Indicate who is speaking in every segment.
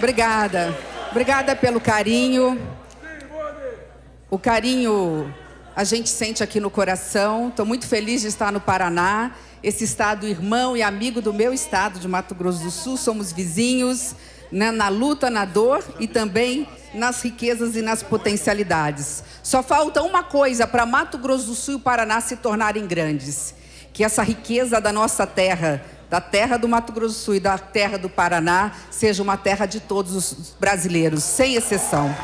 Speaker 1: Obrigada. Obrigada pelo carinho. O carinho a gente sente aqui no coração. Estou muito feliz de estar no Paraná, esse estado irmão e amigo do meu estado de Mato Grosso do Sul. Somos vizinhos, né, na luta, na dor e também nas riquezas e nas potencialidades. Só falta uma coisa para Mato Grosso do Sul e o Paraná se tornarem grandes: que essa riqueza da nossa terra, da terra do Mato Grosso do Sul e da terra do Paraná, seja uma terra de todos os brasileiros, sem exceção.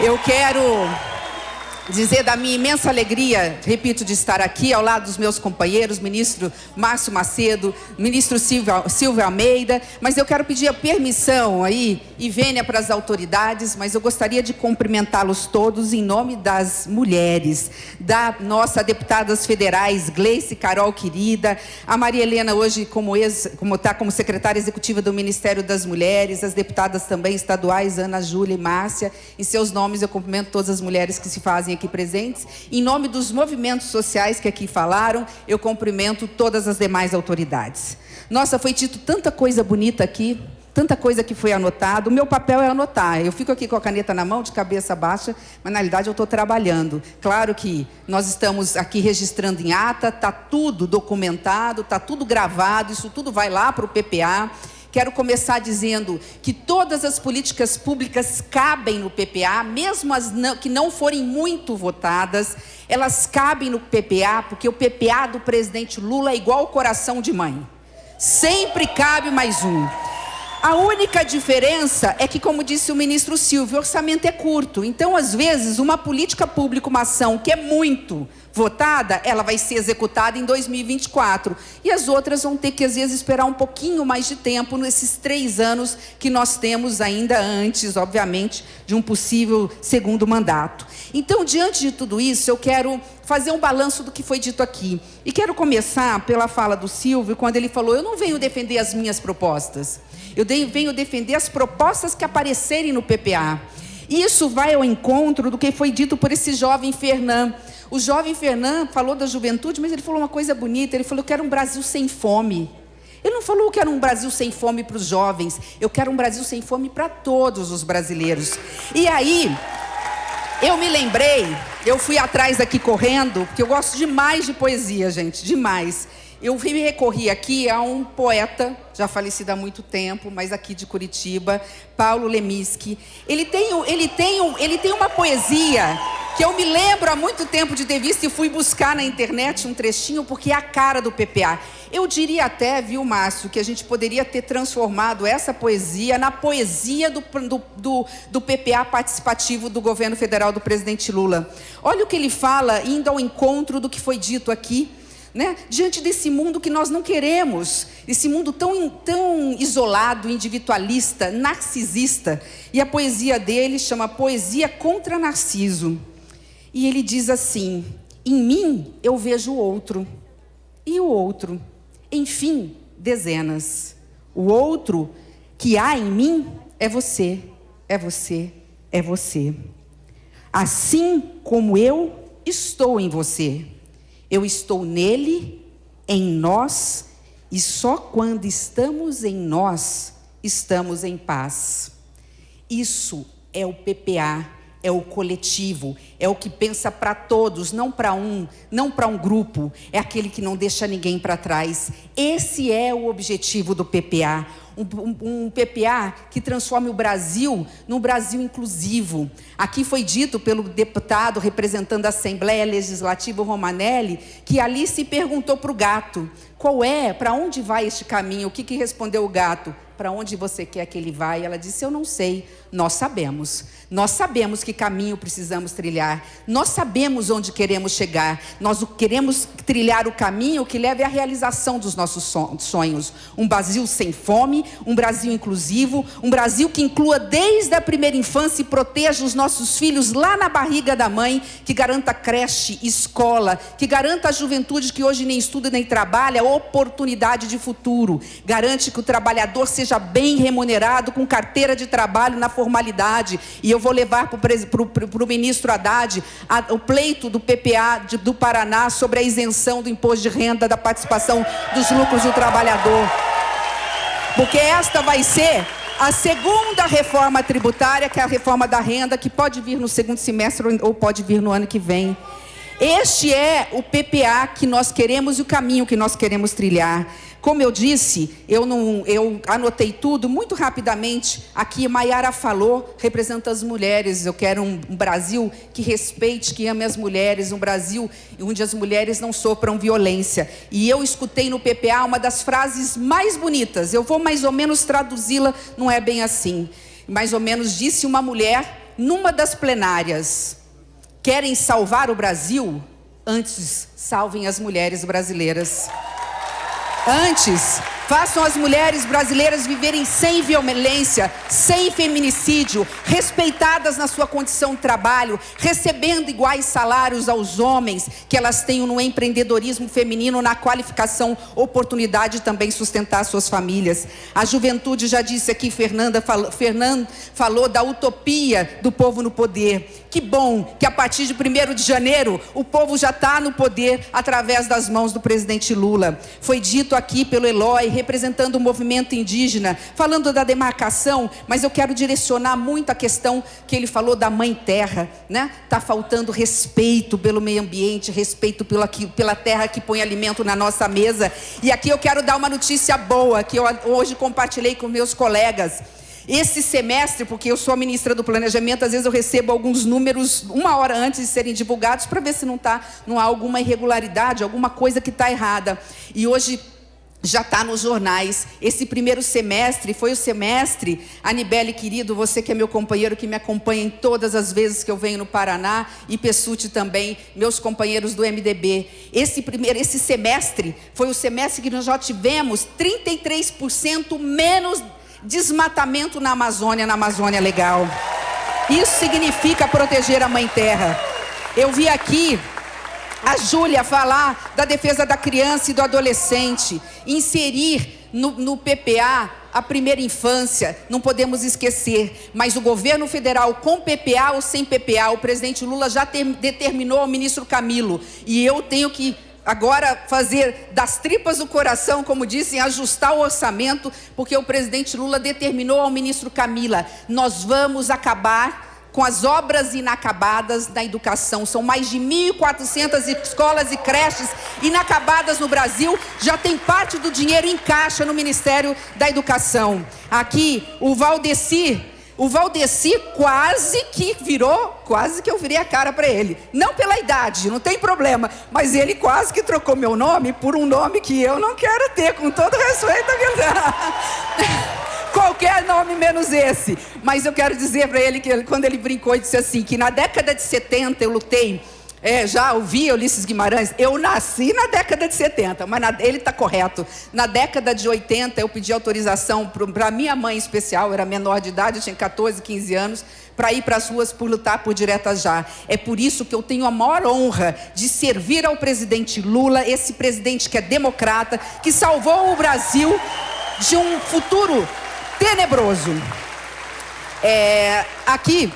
Speaker 1: Eu quero dizer da minha imensa alegria, repito, de estar aqui ao lado dos meus companheiros, ministro Márcio Macedo, ministro Silvio Almeida, mas eu quero pedir a permissão aí, e vênia para as autoridades, mas eu gostaria de cumprimentá-los todos em nome das mulheres, da nossa deputadas federais, Gleice, Carol querida, a Maria Helena hoje como secretária executiva do Ministério das Mulheres, as deputadas também estaduais, Ana Júlia e Márcia. Em seus nomes eu cumprimento todas as mulheres que se fazem aqui presentes. Em nome dos movimentos sociais que aqui falaram, eu cumprimento todas as demais autoridades. Nossa, foi dito tanta coisa bonita aqui, tanta coisa que foi anotada. O meu papel é anotar. Eu fico aqui com a caneta na mão, de cabeça baixa, mas na realidade eu estou trabalhando. Claro que nós estamos aqui registrando em ata, está tudo documentado, está tudo gravado, isso tudo vai lá para o PPA. Quero começar dizendo que todas as políticas públicas cabem no PPA, mesmo as que não forem muito votadas, elas cabem no PPA, porque o PPA do presidente Lula é igual ao coração de mãe. Sempre cabe mais um. A única diferença é que, como disse o ministro Silvio, o orçamento é curto. Então, às vezes, uma política pública, uma ação que é muito votada, ela vai ser executada em 2024. E as outras vão ter que, às vezes, esperar um pouquinho mais de tempo nesses 3 anos que nós temos ainda antes, obviamente, de um possível segundo mandato. Então, diante de tudo isso, eu quero fazer um balanço do que foi dito aqui. E quero começar pela fala do Silvio, quando ele falou: eu não venho defender as minhas propostas, eu venho defender as propostas que aparecerem no PPA. Isso vai ao encontro do que foi dito por esse jovem Fernand. O jovem Fernand falou da juventude, mas ele falou uma coisa bonita. Ele falou: eu quero um Brasil sem fome. Ele não falou: eu quero um Brasil sem fome para os jovens. Eu quero um Brasil sem fome para todos os brasileiros. E aí, eu me lembrei, eu fui atrás aqui correndo, porque eu gosto demais de poesia, gente, demais. Eu me recorri aqui a um poeta, já falecido há muito tempo, mas aqui de Curitiba, Paulo Leminski. Ele tem uma poesia que eu me lembro há muito tempo de ter visto e fui buscar na internet um trechinho, porque é a cara do PPA. Eu diria até, viu, Márcio, que a gente poderia ter transformado essa poesia na poesia do PPA participativo do governo federal do presidente Lula. Olha o que ele fala, indo ao encontro do que foi dito aqui, né? Diante desse mundo que nós não queremos, esse mundo tão isolado, individualista, narcisista. E a poesia dele chama Poesia contra Narciso. E ele diz assim: em mim eu vejo o outro, e o outro, enfim, dezenas. O outro que há em mim é você, é você, é você. Assim como eu estou em você. Eu estou nele, em nós, e só quando estamos em nós, estamos em paz. Isso é o PPA, é o coletivo, é o que pensa para todos, não para um grupo, é aquele que não deixa ninguém para trás. Esse é o objetivo do PPA. Um PPA que transforme o Brasil num Brasil inclusivo. Aqui foi dito pelo deputado representando a Assembleia Legislativa, Romanelli, que ali se perguntou para o gato: para onde vai este caminho? O que respondeu o gato? Para onde você quer que ele vá? E ela disse: eu não sei. Nós sabemos que caminho precisamos trilhar, nós sabemos onde queremos chegar, nós queremos trilhar o caminho que leve à realização dos nossos sonhos. Um Brasil sem fome, um Brasil inclusivo, um Brasil que inclua desde a primeira infância e proteja os nossos filhos lá na barriga da mãe, que garanta creche, escola, que garanta a juventude que hoje nem estuda nem trabalha, oportunidade de futuro, garante que o trabalhador seja bem remunerado, com carteira de trabalho na formalidade. E eu vou levar para o ministro Haddad o pleito do PPA do Paraná sobre a isenção do imposto de renda da participação dos lucros do trabalhador. Porque esta vai ser a segunda reforma tributária, que é a reforma da renda, que pode vir no segundo semestre ou pode vir no ano que vem. Este é o PPA que nós queremos e o caminho que nós queremos trilhar. Como eu disse, eu anotei tudo muito rapidamente. Aqui Maiara falou, representa as mulheres. Eu quero um Brasil que respeite, que ame as mulheres, um Brasil onde as mulheres não sofram violência. E eu escutei no PPA uma das frases mais bonitas. Eu vou mais ou menos traduzi-la, não é bem assim. Mais ou menos disse uma mulher numa das plenárias: querem salvar o Brasil? Antes, salvem as mulheres brasileiras. Antes, façam as mulheres brasileiras viverem sem violência, sem feminicídio, respeitadas na sua condição de trabalho, recebendo iguais salários aos homens, que elas tenham no empreendedorismo feminino, na qualificação, oportunidade de também sustentar suas famílias. A juventude, já disse aqui, Fernando falou da utopia do povo no poder. Que bom que a partir de 1º de janeiro, o povo já está no poder através das mãos do presidente Lula. Foi dito aqui pelo Eloy, representando o movimento indígena, falando da demarcação, mas eu quero direcionar muito a questão que ele falou da mãe terra, né? Está faltando respeito pelo meio ambiente, respeito pela terra que põe alimento na nossa mesa. E aqui eu quero dar uma notícia boa, que eu hoje compartilhei com meus colegas. Esse semestre, porque eu sou a ministra do Planejamento, às vezes eu recebo alguns números 1 hora antes de serem divulgados, para ver se não há alguma irregularidade, alguma coisa que está errada. E hoje já está nos jornais. Esse primeiro semestre foi o semestre, Anibele querido, você que é meu companheiro, que me acompanha em todas as vezes que eu venho no Paraná, e Pessuti também, meus companheiros do MDB. Esse semestre foi o semestre que nós já tivemos 33% menos desmatamento na Amazônia Legal. Isso significa proteger a mãe terra. Eu vi aqui a Júlia falar da defesa da criança e do adolescente, inserir no PPA a primeira infância, não podemos esquecer, mas o governo federal, com PPA ou sem PPA, o presidente Lula já determinou ao ministro Camilo, e eu tenho que agora fazer das tripas do coração, como dizem, ajustar o orçamento, porque o presidente Lula determinou ao ministro Camilo: nós vamos acabar com as obras inacabadas da educação. São mais de 1.400 escolas e creches inacabadas no Brasil. Já tem parte do dinheiro em caixa no Ministério da Educação. Aqui, o Valdeci quase que eu virei a cara para ele. Não pela idade, não tem problema, mas ele quase que trocou meu nome por um nome que eu não quero ter, com todo respeito. Qualquer nome menos esse. Mas eu quero dizer para ele que quando ele brincou e disse assim, que na década de 70 eu lutei, já ouvi Ulisses Guimarães, eu nasci na década de 70, mas ele está correto. Na década de 80 eu pedi autorização para minha mãe especial, eu era menor de idade, eu tinha 14, 15 anos, para ir para as ruas por lutar por Diretas Já. É por isso que eu tenho a maior honra de servir ao presidente Lula, esse presidente que é democrata, que salvou o Brasil de um futuro tenebroso. Aqui,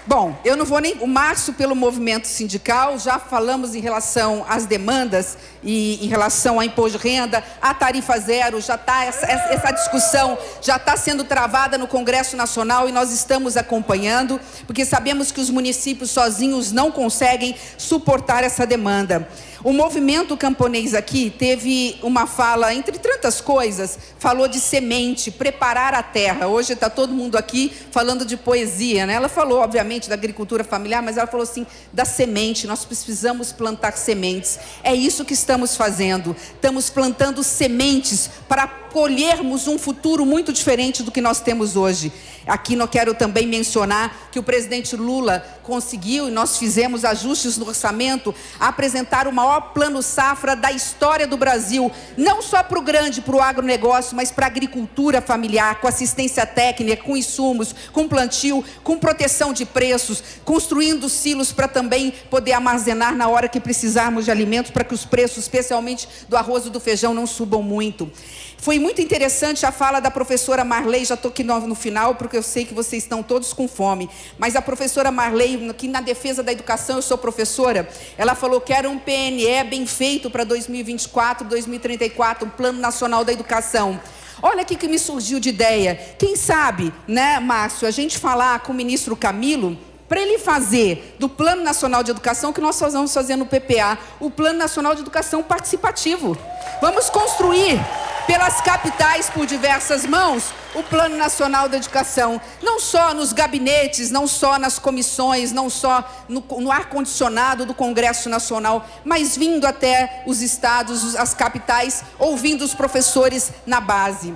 Speaker 1: bom, eu não vou nem... O Márcio, pelo movimento sindical, já falamos em relação às demandas e em relação ao imposto de renda, a tarifa zero, já está essa discussão já está sendo travada no Congresso Nacional e nós estamos acompanhando, porque sabemos que os municípios sozinhos não conseguem suportar essa demanda. O movimento camponês aqui teve uma fala, entre tantas coisas, falou de semente, preparar a terra. Hoje está todo mundo aqui falando de poesia, né? Ela falou, obviamente, da agricultura familiar, mas ela falou assim, da semente, nós precisamos plantar sementes. É isso que estamos fazendo. Estamos plantando sementes para colhermos um futuro muito diferente do que nós temos hoje. Aqui eu quero também mencionar que o presidente Lula conseguiu, e nós fizemos ajustes no orçamento, apresentar o maior plano safra da história do Brasil, não só para o grande, para o agronegócio, mas para a agricultura familiar, com assistência técnica, com insumos, com plantio, com proteção de preços, construindo silos para também poder armazenar na hora que precisarmos de alimentos, para que os preços, especialmente do arroz e do feijão, não subam muito. Foi muito interessante a fala da professora Marley, já estou aqui no final, porque eu sei que vocês estão todos com fome, mas a professora Marley, que na defesa da educação, eu sou professora, ela falou que era um PNE bem feito para 2024, 2034, um Plano Nacional da Educação. Olha aqui que me surgiu de ideia. Quem sabe, né, Márcio, a gente falar com o ministro Camilo, para ele fazer do Plano Nacional de Educação, que nós vamos fazer no PPA, o Plano Nacional de Educação Participativo. Vamos construir pelas capitais, por diversas mãos, o Plano Nacional de Educação. Não só nos gabinetes, não só nas comissões, não só no ar-condicionado do Congresso Nacional, mas vindo até os estados, as capitais, ouvindo os professores na base.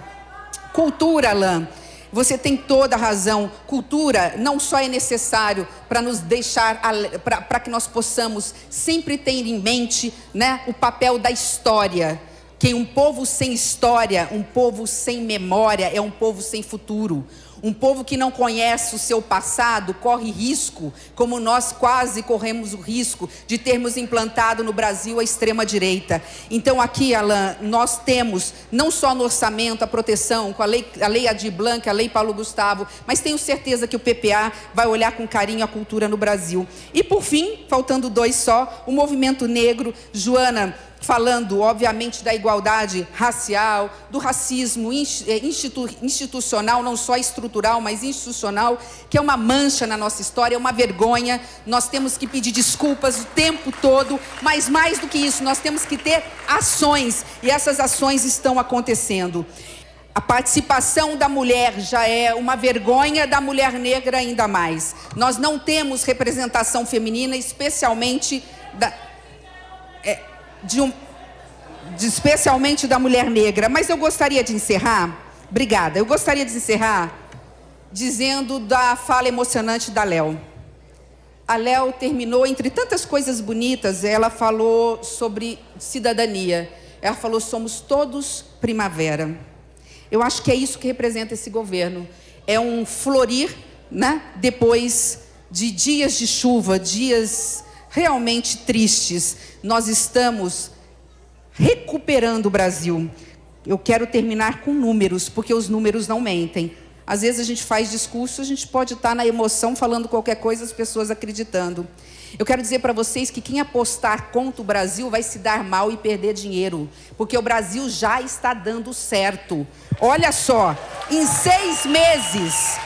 Speaker 1: Cultura, Alain. Você tem toda a razão. Cultura não só é necessário para nos deixar, para que nós possamos sempre ter em mente, né, o papel da história. Que um povo sem história, um povo sem memória, é um povo sem futuro. Um povo que não conhece o seu passado corre risco, como nós quase corremos o risco de termos implantado no Brasil a extrema-direita. Então aqui, Alain, nós temos não só no orçamento a proteção, com a lei Aldir Blanc, a lei Paulo Gustavo, mas tenho certeza que o PPA vai olhar com carinho a cultura no Brasil. E por fim, faltando 2 só, o movimento negro, Joana, falando, obviamente, da igualdade racial, do racismo institucional, não só estrutural, mas institucional, que é uma mancha na nossa história, é uma vergonha. Nós temos que pedir desculpas o tempo todo, mas mais do que isso, nós temos que ter ações, e essas ações estão acontecendo. A participação da mulher já é uma vergonha, da mulher negra ainda mais. Nós não temos representação feminina, especialmente especialmente da mulher negra. Mas eu gostaria de encerrar, obrigada, eu gostaria de encerrar dizendo da fala emocionante da Léo. A Léo terminou, entre tantas coisas bonitas, ela falou sobre cidadania. Ela falou, somos todos primavera. Eu acho que é isso que representa esse governo. É um florir, né, depois de dias de chuva, dias realmente tristes. Nós estamos recuperando o Brasil. Eu quero terminar com números, porque os números não mentem. Às vezes a gente faz discurso, a gente pode estar na emoção, falando qualquer coisa, as pessoas acreditando. Eu quero dizer para vocês que quem apostar contra o Brasil vai se dar mal e perder dinheiro, porque o Brasil já está dando certo. Olha só, em 6 meses,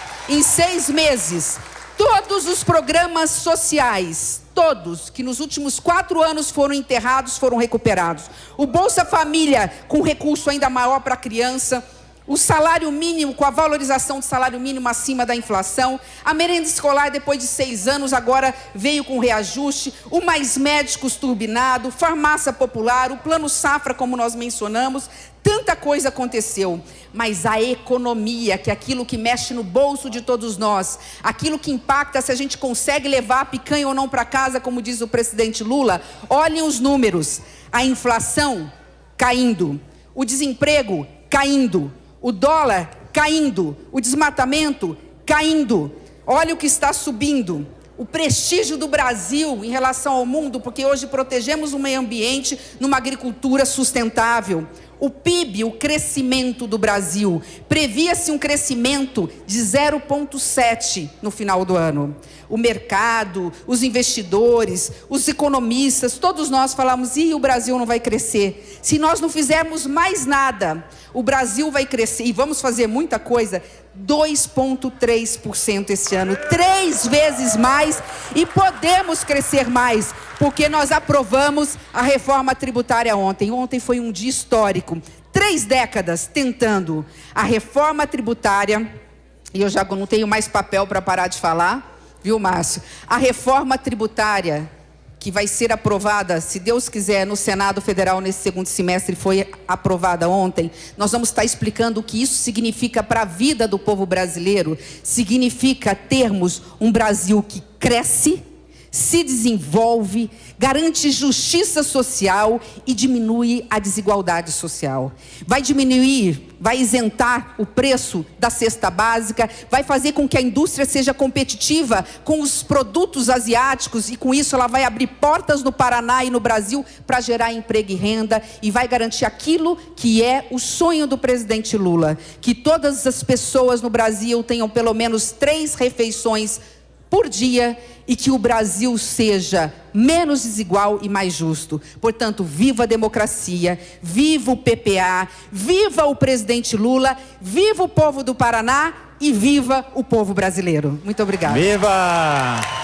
Speaker 1: todos os programas sociais, todos, que nos últimos 4 anos foram enterrados, foram recuperados. O Bolsa Família, com recurso ainda maior para a criança. O salário mínimo, com a valorização do salário mínimo acima da inflação. A merenda escolar, depois de 6 anos, agora veio com reajuste. O Mais Médicos turbinado, farmácia popular, o Plano Safra, como nós mencionamos. Tanta coisa aconteceu. Mas a economia, que é aquilo que mexe no bolso de todos nós, aquilo que impacta se a gente consegue levar a picanha ou não para casa, como diz o presidente Lula, olhem os números. A inflação caindo, o desemprego caindo, o dólar caindo, o desmatamento caindo. Olha o que está subindo. O prestígio do Brasil em relação ao mundo, porque hoje protegemos o meio ambiente numa agricultura sustentável. O PIB, o crescimento do Brasil, previa-se um crescimento de 0,7 no final do ano. O mercado, os investidores, os economistas, todos nós falamos, o Brasil não vai crescer. Se nós não fizermos mais nada, o Brasil vai crescer, e vamos fazer muita coisa, 2,3% esse ano, 3 vezes mais, e podemos crescer mais, porque nós aprovamos a reforma tributária ontem. Ontem foi um dia histórico, 3 décadas tentando a reforma tributária, e eu já não tenho mais papel para parar de falar, viu, Márcio? A reforma tributária, que vai ser aprovada, se Deus quiser, no Senado Federal nesse 2º semestre, foi aprovada ontem. Nós vamos estar explicando o que isso significa para a vida do povo brasileiro. Significa termos um Brasil que cresce, se desenvolve, garante justiça social e diminui a desigualdade social. Vai diminuir, vai isentar o preço da cesta básica, vai fazer com que a indústria seja competitiva com os produtos asiáticos, e com isso ela vai abrir portas no Paraná e no Brasil para gerar emprego e renda, e vai garantir aquilo que é o sonho do presidente Lula, que todas as pessoas no Brasil tenham pelo menos 3 refeições por dia e que o Brasil seja menos desigual e mais justo. Portanto, viva a democracia, viva o PPA, viva o presidente Lula, viva o povo do Paraná e viva o povo brasileiro. Muito obrigada.
Speaker 2: Viva!